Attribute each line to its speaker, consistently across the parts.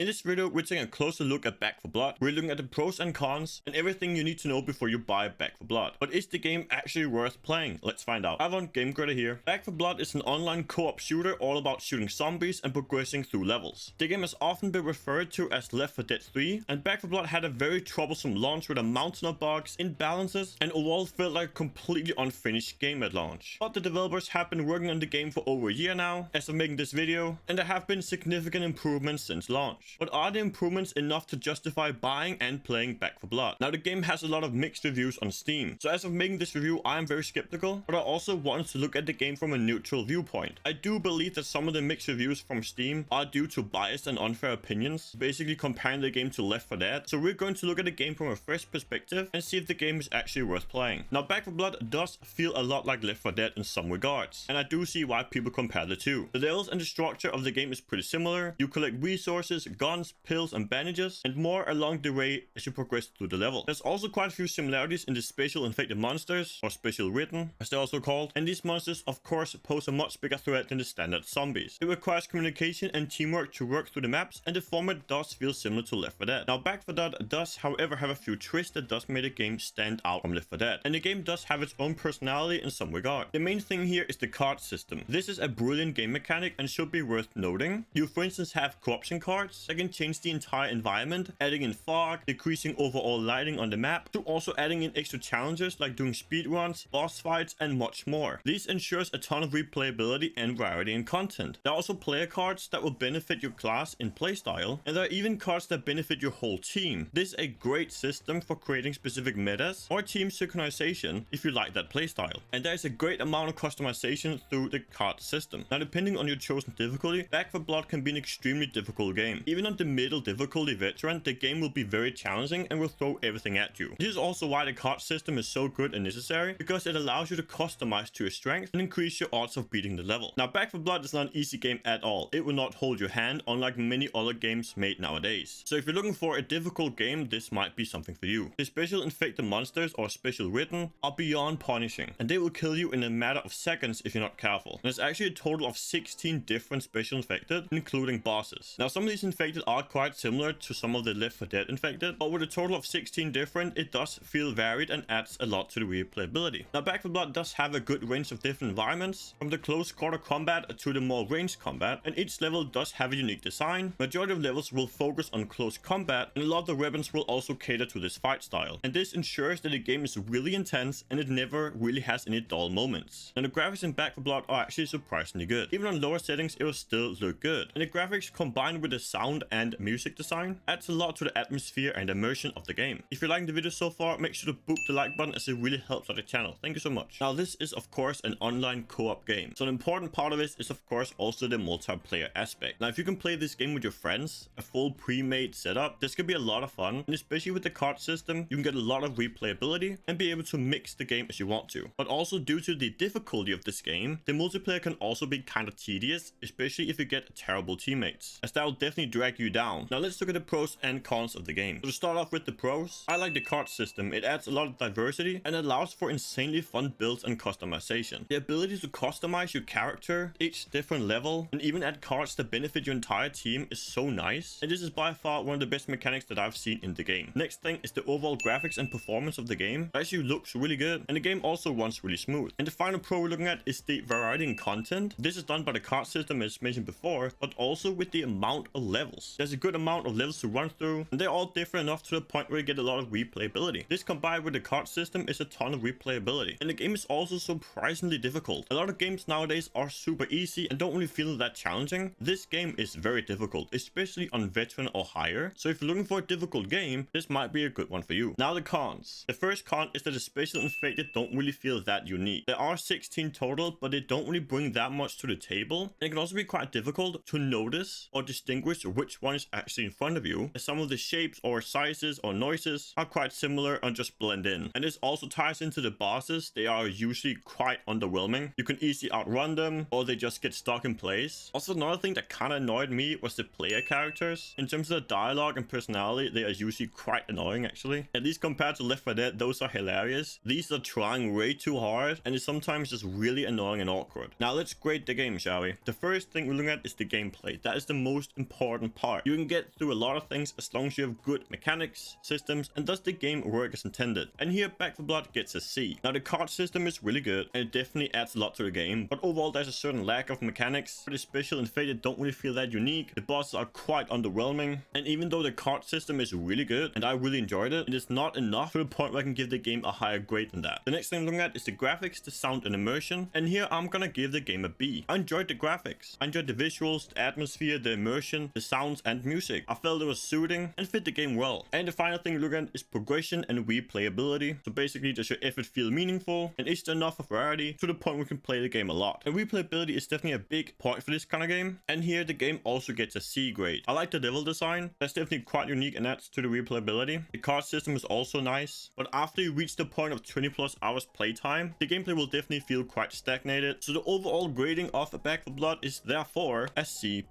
Speaker 1: In this video, we're taking a closer look at Back 4 Blood. We're looking at the pros and cons and everything you need to know before you buy Back 4 Blood. But is the game actually worth playing? Let's find out. I have on Game Creator here. Back 4 Blood is an online co-op shooter all about shooting zombies and progressing through levels. The game has often been referred to as Left 4 Dead 3, and Back 4 Blood had a very troublesome launch with a mountain of bugs, imbalances, and overall felt like a completely unfinished game at launch. But the developers have been working on the game for over a year now, as of making this video, and there have been significant improvements since launch. But are the improvements enough to justify buying and playing Back 4 Blood? Now, the game has a lot of mixed reviews on Steam, so as of making this review, I am very skeptical, but I also wanted to look at the game from a neutral viewpoint. I do believe that some of the mixed reviews from Steam are due to biased and unfair opinions, basically comparing the game to Left 4 Dead. So we're going to look at the game from a fresh perspective and see if the game is actually worth playing. Now, Back 4 Blood does feel a lot like Left 4 Dead in some regards, and I do see why people compare the two. The levels and the structure of the game is pretty similar. You collect resources, guns, pills, and bandages, and more along the way as you progress through the level. There's also quite a few similarities in the special infected monsters, or special written, as they're also called, and these monsters of course pose a much bigger threat than the standard zombies. It requires communication and teamwork to work through the maps, and the format does feel similar to Left 4 Dead. Now, Back 4 Blood does however have a few twists that does make the game stand out from Left 4 Dead, and the game does have its own personality in some regard. The main thing here is the card system. This is a brilliant game mechanic and should be worth noting. You for instance have corruption cards that can change the entire environment, adding in fog, decreasing overall lighting on the map, to also adding in extra challenges like doing speedruns, boss fights, and much more. This ensures a ton of replayability and variety in content. There are also player cards that will benefit your class in playstyle, and there are even cards that benefit your whole team. This is a great system for creating specific metas or team synchronization if you like that playstyle. And there is a great amount of customization through the card system. Now, depending on your chosen difficulty, Back 4 Blood can be an extremely difficult game. Even on the middle difficulty veteran, the game will be very challenging and will throw everything at you. This is also why the card system is so good and necessary, because it allows you to customize to your strength and increase your odds of beating the level. Now, Back 4 Blood is not an easy game at all. It will not hold your hand, unlike many other games made nowadays. So if you're looking for a difficult game, this might be something for you. The special infected monsters, or special written, are beyond punishing, and they will kill you in a matter of seconds if you're not careful. There's actually a total of 16 different special infected, including bosses. Now, some of these infected are quite similar to some of the Left 4 Dead infected, but with a total of 16 different, it does feel varied and adds a lot to the replayability. Now, Back 4 Blood does have a good range of different environments, from the close quarter combat to the more ranged combat, and each level does have a unique design. Majority of levels will focus on close combat, and a lot of the weapons will also cater to this fight style. And this ensures that the game is really intense and it never really has any dull moments. And the graphics in Back 4 Blood are actually surprisingly good. Even on lower settings, it will still look good. And the graphics combined with the sound and music design adds a lot to the atmosphere and immersion of the game. If you're liking the video so far, make sure to boop the like button, as it really helps out the channel. Thank you so much. Now, this is of course an online co-op game, so an important part of this is of course also the multiplayer aspect. Now, if you can play this game with your friends, a full pre-made setup, this could be a lot of fun, and especially with the card system, you can get a lot of replayability and be able to mix the game as you want to. But also, due to the difficulty of this game, the multiplayer can also be kind of tedious, especially if you get terrible teammates, as that will definitely drag you down. Now, let's look at the pros and cons of the game. So to start off with the pros, I like the card system. It adds a lot of diversity and allows for insanely fun builds and customization. The ability to customize your character, each different level, and even add cards that benefit your entire team is so nice, and this is by far one of the best mechanics that I've seen in the game. Next thing is the overall graphics and performance of the game. It actually looks really good, and the game also runs really smooth. And the final pro we're looking at is the variety in content. This is done by the card system, as mentioned before, but also with the amount of levels. There's a good amount of levels to run through, and they're all different enough to the point where you get a lot of replayability. This combined with the card system is a ton of replayability, and the game is also surprisingly difficult. A lot of games nowadays are super easy and don't really feel that challenging. This game is very difficult, especially on veteran or higher, so if you're looking for a difficult game, this might be a good one for you. Now, the cons. The first con is that the special infected don't really feel that unique. There are 16 total, but they don't really bring that much to the table, and it can also be quite difficult to notice or distinguish which one is actually in front of you, as some of the shapes or sizes or noises are quite similar and just blend in. And this also ties into the bosses. They are usually quite underwhelming. You can easily outrun them, or they just get stuck in place. Also, another thing that kind of annoyed me was the player characters. In terms of the dialogue and personality, they are usually quite annoying actually. At least compared to Left 4 Dead, those are hilarious. These are trying way too hard, and it's sometimes just really annoying and awkward. Now, let's grade the game, shall we? The first thing we're looking at is the gameplay. That is the most important important part. You can get through a lot of things as long as you have good mechanics, systems, and does the game work as intended. And here Back 4 Blood gets a C. Now the card system is really good and it definitely adds a lot to the game, but overall there's a certain lack of mechanics. The special and faded don't really feel that unique. The bosses are quite underwhelming, and even though the card system is really good and I really enjoyed it, it is not enough to the point where I can give the game a higher grade than that. The next thing I'm looking at is the graphics, the sound, and immersion, and here I'm gonna give the game a B. I enjoyed the graphics, I enjoyed the visuals, the atmosphere, the immersion, the sounds, and music. I felt it was soothing and fit the game well. And the final thing to look at is progression and replayability. So basically, does your effort feel meaningful, and is there enough of variety to the point where we can play the game a lot? And replayability is definitely a big point for this kind of game, and here the game also gets a C grade. I like the level design, that's definitely quite unique and adds to the replayability. The card system is also nice, but after you reach the point of 20 plus hours playtime, the gameplay will definitely feel quite stagnated. So the overall grading of A Back 4 Blood is therefore a C+.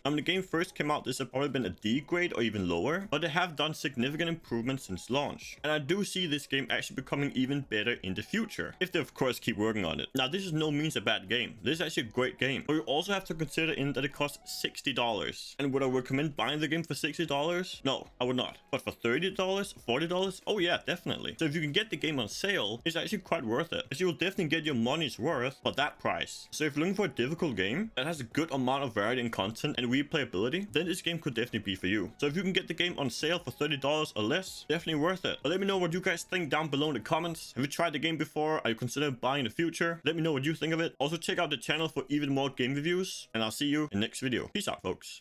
Speaker 1: When the game first came out, this had probably been a D grade or even lower, but they have done significant improvements since launch, and I do see this game actually becoming even better in the future, if they of course keep working on it. Now this is no means a bad game, this is actually a great game, but you also have to consider in that it costs $60. And would I recommend buying the game for $60? No, I would not. But for $30, $40, oh yeah, definitely. So if you can get the game on sale, it's actually quite worth it, as you will definitely get your money's worth for that price. So if you're looking for a difficult game that has a good amount of variety in content and replayability, then this game could definitely be for you. So if you can get the game on sale for $30 or less, definitely worth it. But let me know what you guys think down below in the comments. Have you tried the game before? Are you considering buying in the future? Let me know what you think of it. Also check out the channel for even more game reviews, and I'll see you in the next video. Peace out, folks.